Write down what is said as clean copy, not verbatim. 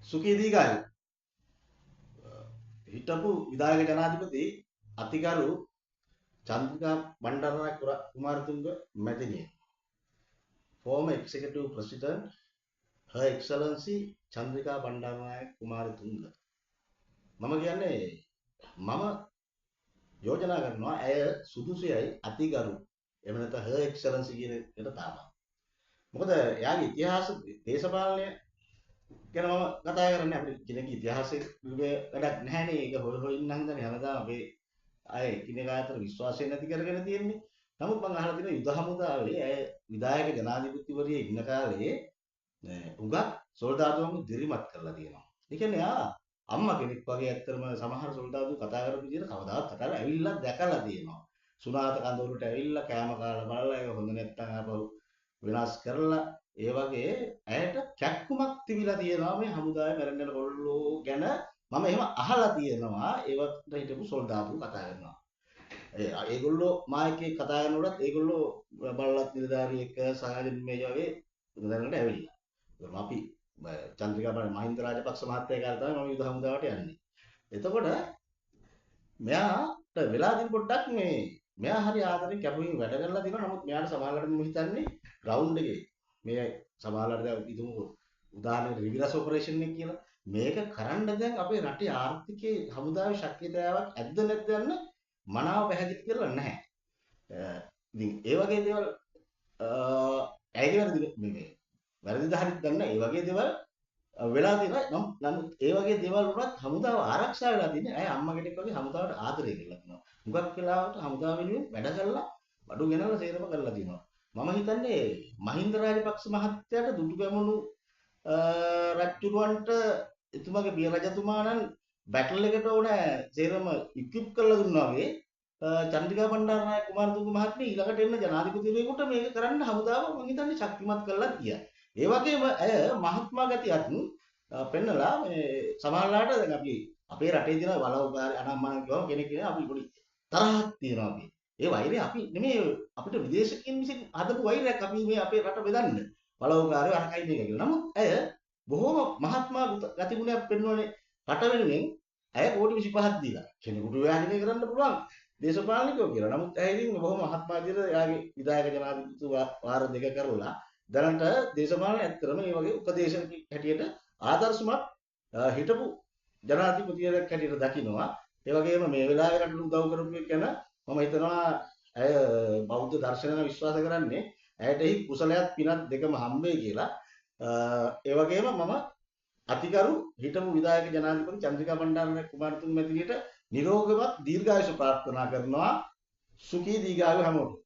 සුඛී දීගායු හිටපු විධායක ජනාධිපති අතිගරු Chandrika Bandaranaike Kumaratunga මැතිණිය. Former Executive President Her Excellency Chandrika Bandaranaike Kumaratunga. මම කියන්නේ මම යෝජනා කරනවා ඇය සුදුසුයයි අතිගරු එහෙම නැත්නම් Her Excellency කියන එකට තාම. මොකද එයාගේ ඉතිහාස දේශපාලනය ගැන මම කතා කරන්නේ අපේ කෙනෙක්ගේ ඉතිහාසයේ වැඩක් නැහැනේ. ඒක හොය හොය ඉන්න හන්දනේ හැමදාම අපේ අය එකිනෙකා අතර විශ්වාසය නැති කරගෙන තියෙන්නේ. නමුත් මම අහලා තියෙනවා යුද හමුදාවේ ඇය විධායක ජනාධිපතිවරිය ඉන්න කාලේ උඟක් සොල්දාදුවන්ව දිරිමත් කරලා තියෙනවා. ඒ කියන්නේ අම්මා කෙනෙක් වගේ ඇත්තටම සමහර සොල්දාදු කතා කරපු විදිහට කවදාවත් කතාලා ඇවිල්ලා දැකලා තියෙනවා. සුණාත කඳවුරට ඇවිල්ලා කෑම කාලා බලලා ඒක හොඳ නැත්තම් ආපහු වෙනස් කරලා ඒ වගේ ඇයට කැක්කුමක් තිබිලා තියෙනවා මේ හමුදාවේ මැරෙන්න කොල්ලෝ ගැන මම එහෙම අහලා තියෙනවා. ඒවට හිටපු සොල්දාදු කතා කරනවා. ඒගොල්ලෝ මායකේ කතා කරනකොටත් ඒගොල්ලෝ බලලත් නිලධාරියෙක් සහායන් මේ වගේ දැනකට ඇවිල්ලා. ඒකම අපි චන්ද්‍රිකා මහින්ද රාජපක්ෂ මහත්තයා කාලේ තමයි මම යුද හමුදාවට යන්නේ. එතකොට මෙයාට වෙලා දින පොඩ්ඩක් මෙයා හරි ආදරෙන් කැපවීම වැඩ කරලා තියෙනවා. නමුත් මෙයාට සමාජලට මම හිතන්නේ ග්‍රවුන්ඩ් එකේ මේ සමාජලට දැන් හිතමු උදාහරණයක් රිවිරස් ඔපරේෂන් එක කියලා. මේක කරන්න දැන් අපේ රටේ ආර්ථිකයේ හමුදාවේ ශක්තියතාවක් ඇද්ද නැද්ද යන්න මනාව පැහැදිලි කරලා නැහැ. ඉතින් ඒ වගේ දේවල් ඇයිද වැරදිද හරිද දන්නේ නැහැ. ඒ වගේ දේවල් වෙලා තියෙනවා. නමුත් ඒ වගේ දේවල් වුණත් හමුදාව ආරක්ෂා වෙලා තියෙන්නේ. ඇයි අම්මා කෙනෙක් වගේ හමුදාවට ආදරය කරලා තියෙනවා. මුගක් වෙලාවට හමුදාව වෙනුවෙන් වැඩ කරලා බඩු ගෙනල්ලා සේරම කරලා තියෙනවා. මම හිතන්නේ මහින්ද රාජපක්ෂ මහත්තයාට දුටු ගැමුණු රජුරවන්ට එතුමාගේ පිය රජතුමා නම් බැටල් එකට ඕන සේරම ඉක්විප් කරලා දුන්නා වගේ චන්ද්‍රිකා බණ්ඩාරනායක කුමාරතුංග මහත්මිය ඊළඟට එන්න ජනාධිපතිවරයෙකුට මේක කරන්න හමුදාව මම හිතන්නේ ශක්තිමත් කරලා ගියා. ඒ වගේම ඇය මහත්මා ගතියක් පෙන්නලා මේ සමහරලාට දැන් අපි අපේ රටේ දින බලවකාරී අනම්මන කියවම කෙනෙක් කියන අපි පොඩි තරහක් තියෙනවා අපි. ඒ වෛරය අපි නෙමෙයි අපිට විදේශිකින් විසින් හදපු වෛරයක් අපි මේ අපේ රට බෙදන්න. බලවකාරයෝ අරකයි මේක කියලා. නමුත් ඇය බොහොම මහත්මා ගතිගුණයක් පෙන්වන්නේ රට වෙනුවෙන් ඇය කෝටි 25ක් දීලා. කෙනෙකුට ව්‍යාජනය කරන්න පුළුවන් දේශපාලනිකයෝ කියලා. නමුත් ඇය ඉතින් බොහොම මහත්මා විදිහට එයාගේ විධායක ජනාධිපති වාර දෙක කරලා දැනට දේශපාලන ඇත්තටම මේ වගේ උපදේශක හැටියට ආදර්ශමත් හිටපු ජනාධිපතිවරයෙක් හැටියට දකිනවා. ඒ වගේම මේ වෙලාවේ රටට උදව් කරපු එක ගැන මම හිතනවා ඇය බෞද්ධ දර්ශනයන විශ්වාස කරන්නේ ඇයට එහි කුසලයක් පිනක් දෙකම හම්බෙයි කියලා. ඒ වගේම මම අතිගරු හිටපු විධායක ජනාධිපති චන්ද්‍රිකා බණ්ඩාරනායක කුමාරතුංග මැතිණියට නිරෝගවත් දීර්ඝායුෂ ප්‍රාර්ථනා කරනවා. සුඛී දීර්ඝායු හැමෝටම.